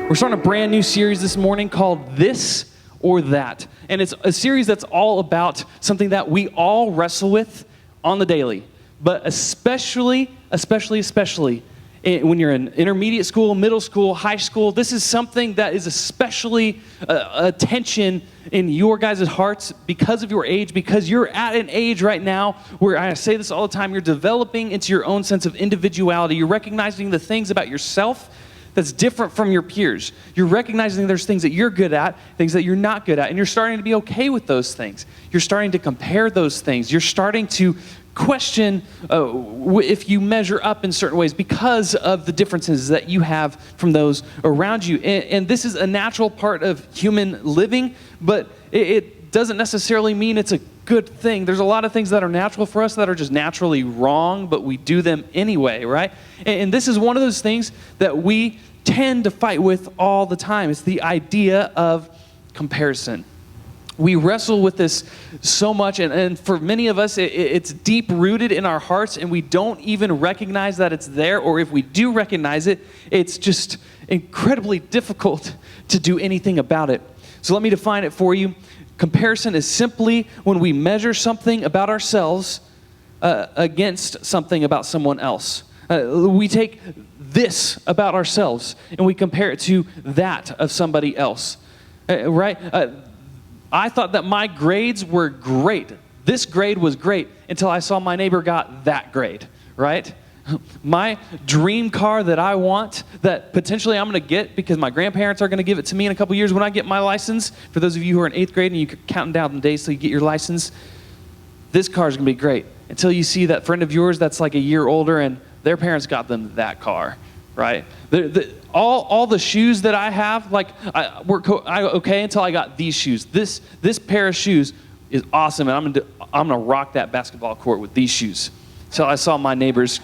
We're starting a brand new series this morning called This or That. And it's a series that's all about something that we all wrestle with on the daily. But especially when you're in intermediate school, middle school, high school, this is something that is especially a tension in your guys' hearts because of your age, because you're at an age right now where, I say this all the time, you're developing into your own sense of individuality. You're recognizing the things about yourself that's different from your peers. You're recognizing there's things that you're good at, things that you're not good at, and you're starting to be okay with those things. You're starting to compare those things. You're starting to question if you measure up in certain ways because of the differences that you have from those around you. And this is a natural part of human living, but it doesn't necessarily mean it's a good thing. There's a lot of things that are natural for us that are just naturally wrong, but we do them anyway, right? And this is one of those things that we tend to fight with all the time. It's the idea of comparison. We wrestle with this so much, and for many of us, it's deep-rooted in our hearts, and we don't even recognize that it's there, or if we do recognize it, it's just incredibly difficult to do anything about it. So let me define it for you. Comparison is simply when we measure something about ourselves against something about someone else. We take this about ourselves, and we compare it to that of somebody else, right? I thought that my grades were great. This grade was great until I saw my neighbor got that grade, right? My dream car that I want, that potentially I'm going to get because my grandparents are going to give it to me in a couple years when I get my license. For those of you who are in 8th grade and you're counting down the days till you get your license, this car is going to be great. Until you see that friend of yours that's like a year older and their parents got them that car, right? All the shoes that I have, like okay until I got these shoes. This pair of shoes is awesome, and I'm gonna rock that basketball court with these shoes. Till I saw my neighbor's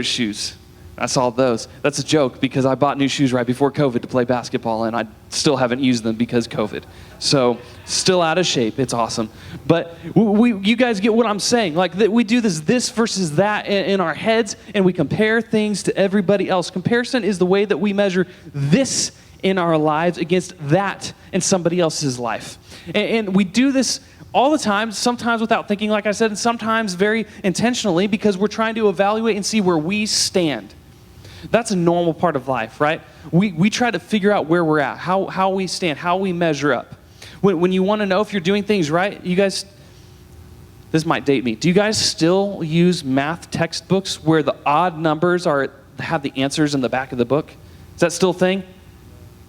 shoes. I saw those. That's a joke because I bought new shoes right before COVID to play basketball, and I still haven't used them because COVID. So still out of shape. It's awesome. But you guys get what I'm saying. Like we do this versus that in our heads, and we compare things to everybody else. Comparison is the way that we measure this in our lives against that in somebody else's life. And we do this all the time, sometimes without thinking, like I said, and sometimes very intentionally because we're trying to evaluate and see where we stand. That's a normal part of life, right? We try to figure out where we're at, how we stand, how we measure up. When you want to know if you're doing things right, you guys, this might date me. Do you guys still use math textbooks where the odd numbers have the answers in the back of the book? Is that still a thing?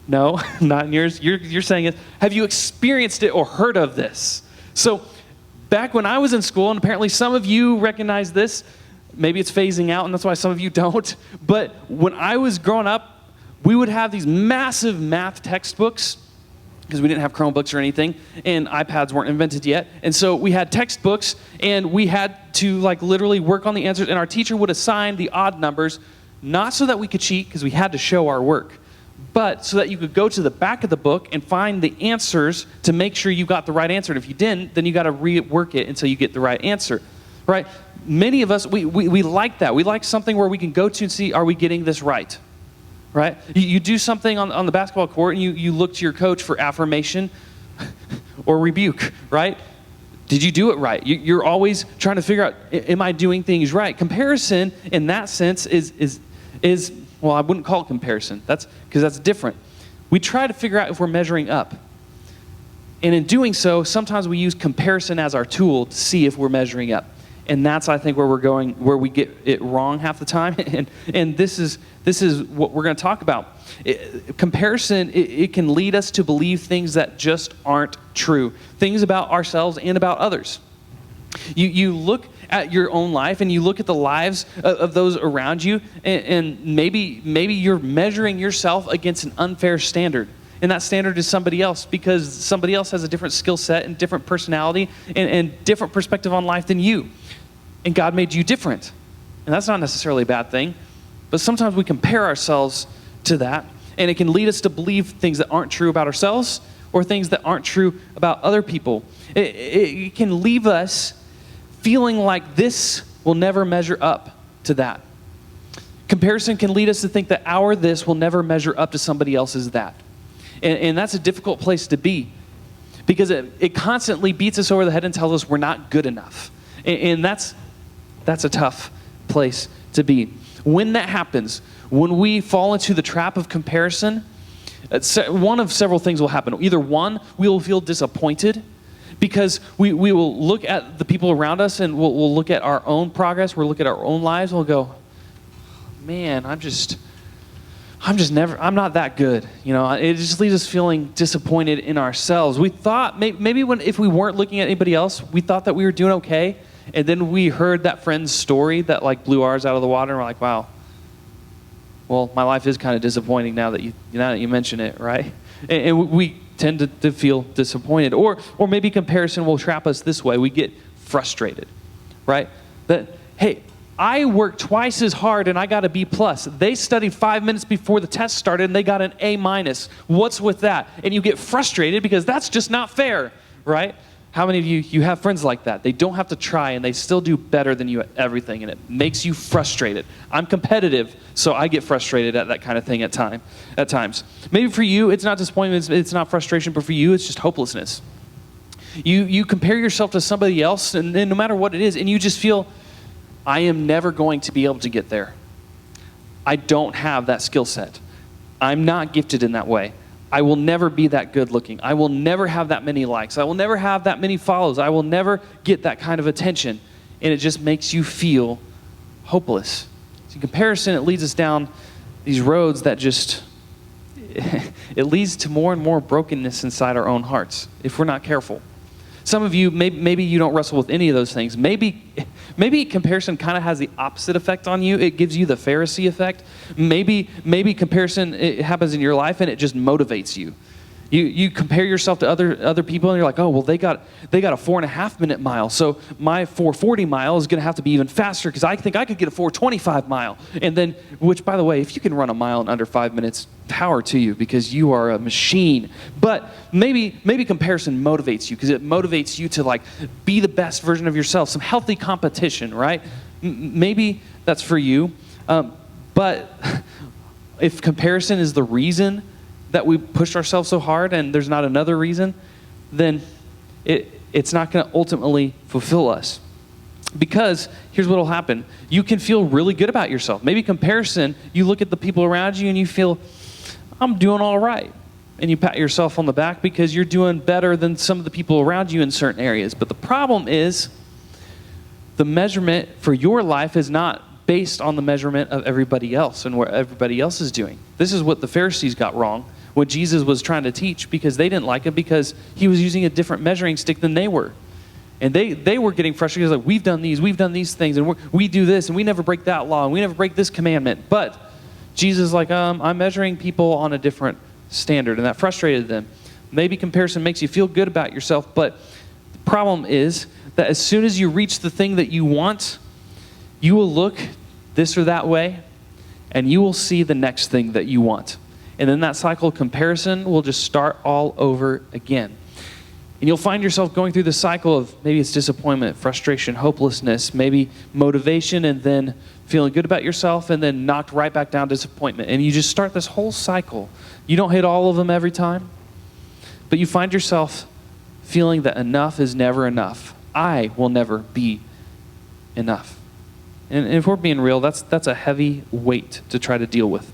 No, not in yours. You're saying it. Have you experienced it or heard of this? So back when I was in school, and apparently some of you recognize this, maybe it's phasing out, and that's why some of you don't. But when I was growing up, we would have these massive math textbooks because we didn't have Chromebooks or anything, and iPads weren't invented yet. And so we had textbooks, and we had to literally work on the answers, and our teacher would assign the odd numbers, not so that we could cheat because we had to show our work, but so that you could go to the back of the book and find the answers to make sure you got the right answer. And if you didn't, then you got to rework it until you get the right answer, right? Many of us, we like that. We like something where we can go to and see, are we getting this right? Right? You do something on the basketball court and you look to your coach for affirmation or rebuke, right? Did you do it right? You're always trying to figure out, am I doing things right? Comparison in that sense is well, I wouldn't call it comparison. Because that's different. We try to figure out if we're measuring up. And in doing so, sometimes we use comparison as our tool to see if we're measuring up. And that's, I think, where we're going, where we get it wrong half the time. And this is what we're going to talk about. Comparison, it can lead us to believe things that just aren't true. Things about ourselves and about others. You look at your own life and you look at the lives of those around you, and maybe you're measuring yourself against an unfair standard. And that standard is somebody else because somebody else has a different skill set and different personality and different perspective on life than you. And God made you different. And that's not necessarily a bad thing. But sometimes we compare ourselves to that, and it can lead us to believe things that aren't true about ourselves or things that aren't true about other people. It can leave us feeling like this will never measure up to that. Comparison can lead us to think that our this will never measure up to somebody else's that. And that's a difficult place to be, because it constantly beats us over the head and tells us we're not good enough. And that's a tough place to be. When that happens, when we fall into the trap of comparison, one of several things will happen. Either one, we will feel disappointed because we will look at the people around us and we'll look at our own progress, we'll look at our own lives, we'll go, man, I'm not that good. It just leaves us feeling disappointed in ourselves. We thought maybe if we weren't looking at anybody else, we thought that we were doing okay. And then we heard that friend's story that like blew ours out of the water, and we're like, wow, well, my life is kind of disappointing now that you mention it, right? And we tend to feel disappointed. Or maybe comparison will trap us this way. We get frustrated, right? That, hey, I worked twice as hard and I got a B+. They studied 5 minutes before the test started and they got an A-. What's with that? And you get frustrated because that's just not fair, right? How many of you have friends like that? They don't have to try and they still do better than you at everything, and it makes you frustrated. I'm competitive, so I get frustrated at that kind of thing at times. Maybe for you, it's not disappointment, it's not frustration, but for you, it's just hopelessness. You compare yourself to somebody else, and no matter what it is, and you just feel, I am never going to be able to get there. I don't have that skill set. I'm not gifted in that way. I will never be that good looking. I will never have that many likes. I will never have that many follows. I will never get that kind of attention. And it just makes you feel hopeless. In comparison, it leads us down these roads that just, it leads to more and more brokenness inside our own hearts if we're not careful. Some of you, maybe you don't wrestle with any of those things. Maybe comparison kind of has the opposite effect on you. It gives you the Pharisee effect. Maybe comparison, it happens in your life and it just motivates you. You compare yourself to other people and you're like, oh, well, they got a 4.5 minute mile. So my 4:40 mile is going to have to be even faster because I think I could get a 4:25 mile. And then, which by the way, if you can run a mile in under 5 minutes, power to you because you are a machine. But maybe comparison motivates you because it motivates you to like be the best version of yourself, some healthy competition, right? Maybe that's for you. But if comparison is the reason that we pushed ourselves so hard and there's not another reason, then it's not going to ultimately fulfill us. Because here's what will happen. You can feel really good about yourself. Maybe comparison, you look at the people around you and you feel, I'm doing all right. And you pat yourself on the back because you're doing better than some of the people around you in certain areas. But the problem is the measurement for your life is not based on the measurement of everybody else and what everybody else is doing. This is what the Pharisees got wrong when Jesus was trying to teach, because they didn't like it because he was using a different measuring stick than they were. And they were getting frustrated. Like, we've done these things, and we do this, and we never break that law, and we never break this commandment. But Jesus is like, I'm measuring people on a different standard, and that frustrated them. Maybe comparison makes you feel good about yourself, but the problem is that as soon as you reach the thing that you want, you will look this or that way, and you will see the next thing that you want. And then that cycle of comparison will just start all over again. And you'll find yourself going through the cycle of maybe it's disappointment, frustration, hopelessness, maybe motivation, and then feeling good about yourself, and then knocked right back down to disappointment. And you just start this whole cycle. You don't hit all of them every time, but you find yourself feeling that enough is never enough. I will never be enough. And if we're being real, that's a heavy weight to try to deal with.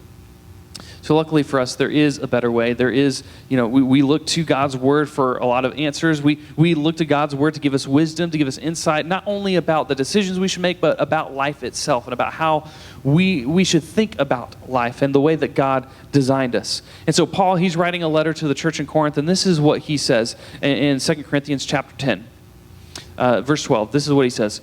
So luckily for us, there is a better way. There is, we look to God's word for a lot of answers. We look to God's word to give us wisdom, to give us insight, not only about the decisions we should make, but about life itself and about how we should think about life and the way that God designed us. And so Paul, he's writing a letter to the church in Corinth, and this is what he says in 2 Corinthians chapter 10, verse 12. This is what he says.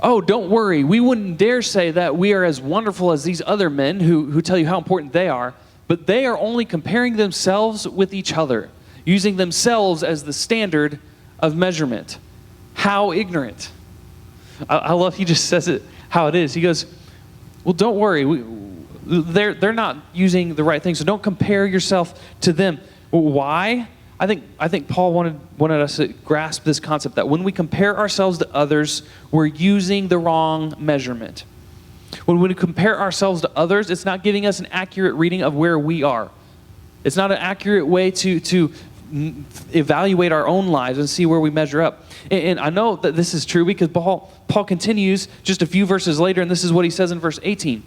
Oh, don't worry. We wouldn't dare say that we are as wonderful as these other men who tell you how important they are, but they are only comparing themselves with each other, using themselves as the standard of measurement. How ignorant. I love he just says it how it is. He goes, well, don't worry. They're not using the right thing, so don't compare yourself to them. Why? I think Paul wanted us to grasp this concept that when we compare ourselves to others, we're using the wrong measurement. When we compare ourselves to others, it's not giving us an accurate reading of where we are. It's not an accurate way to evaluate our own lives and see where we measure up. And I know that this is true because Paul continues just a few verses later, and this is what he says in verse 18.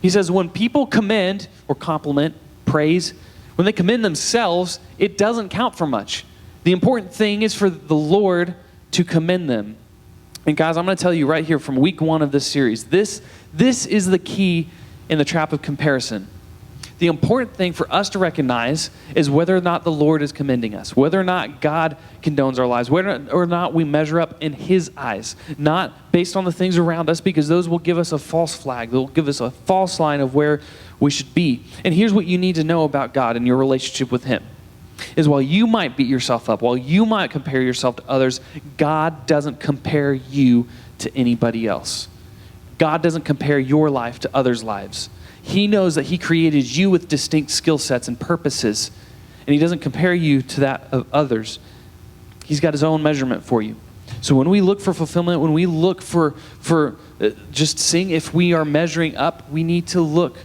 He says, when people commend or compliment, praise, when they commend themselves, it doesn't count for much. The important thing is for the Lord to commend them. And guys, I'm going to tell you right here from week 1 of this series, this is the key in the trap of comparison. The important thing for us to recognize is whether or not the Lord is commending us, whether or not God condones our lives, whether or not we measure up in His eyes, not based on the things around us, because those will give us a false flag. They'll give us a false line of where we should be. And here's what you need to know about God and your relationship with Him, is while you might beat yourself up, while you might compare yourself to others, God doesn't compare you to anybody else. God doesn't compare your life to others' lives. He knows that He created you with distinct skill sets and purposes, and He doesn't compare you to that of others. He's got His own measurement for you. So when we look for fulfillment, when we look for just seeing if we are measuring up, we need to look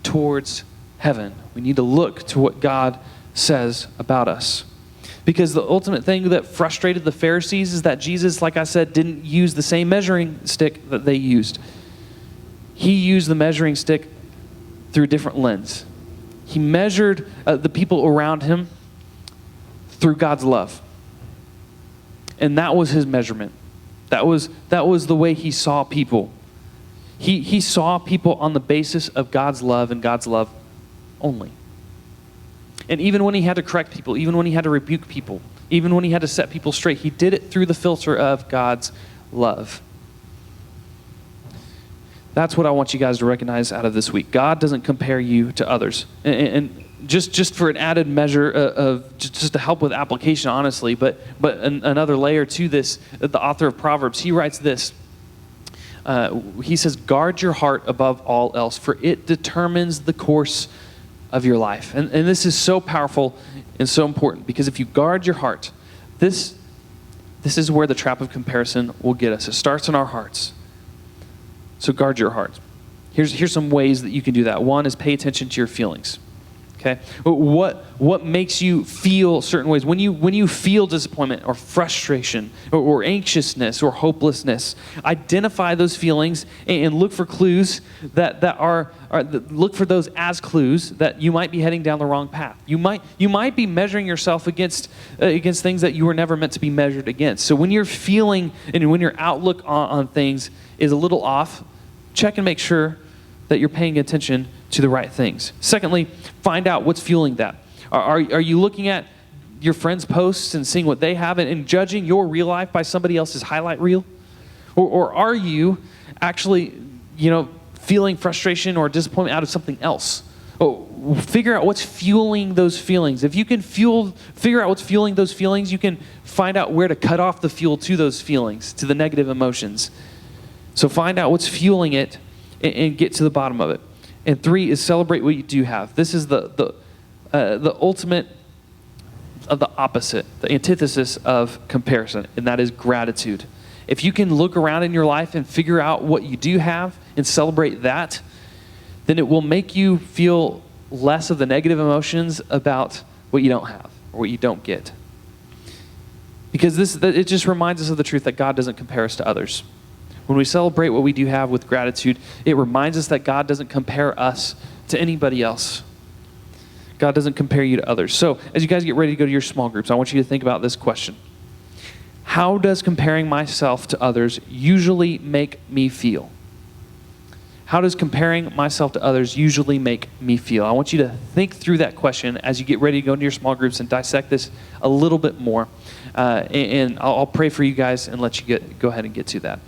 towards heaven. We need to look to what God says about us. Because the ultimate thing that frustrated the Pharisees is that Jesus, like I said, didn't use the same measuring stick that they used. He used the measuring stick through a different lens. He measured the people around Him through God's love. And that was His measurement. That was the way He saw people. He saw people on the basis of God's love and God's love only. And even when He had to correct people, even when He had to rebuke people, even when He had to set people straight, He did it through the filter of God's love. That's what I want you guys to recognize out of this week. God doesn't compare you to others. And just for an added measure of just to help with application, honestly, but another layer to this, the author of Proverbs, he writes this. He says, guard your heart above all else, for it determines the course of your life. And this is so powerful and so important, because if you guard your heart, this is where the trap of comparison will get us. It starts in our hearts. So guard your heart. Here's some ways that you can do that. One is pay attention to your feelings. Okay? What makes you feel certain ways? When you feel disappointment or frustration or anxiousness or hopelessness, identify those feelings and look for clues that look for those as clues that you might be heading down the wrong path. You might be measuring yourself against things that you were never meant to be measured against. So when you're feeling and when your outlook on things is a little off, check and make sure that you're paying attention to the right things. Secondly, find out what's fueling that. Are you looking at your friends' posts and seeing what they have and judging your real life by somebody else's highlight reel? Or are you actually, feeling frustration or disappointment out of something else? Figure out what's fueling those feelings. If you can figure out what's fueling those feelings, you can find out where to cut off the fuel to those feelings, to the negative emotions. So find out what's fueling it and get to the bottom of it. And 3 is celebrate what you do have. This is the ultimate of the opposite, the antithesis of comparison, and that is gratitude. If you can look around in your life and figure out what you do have and celebrate that, then it will make you feel less of the negative emotions about what you don't have or what you don't get. Because it just reminds us of the truth that God doesn't compare us to others. When we celebrate what we do have with gratitude, it reminds us that God doesn't compare us to anybody else. God doesn't compare you to others. So as you guys get ready to go to your small groups, I want you to think about this question. How does comparing myself to others usually make me feel? How does comparing myself to others usually make me feel? I want you to think through that question as you get ready to go into your small groups and dissect this a little bit more. And I'll pray for you guys and let you go ahead and get to that.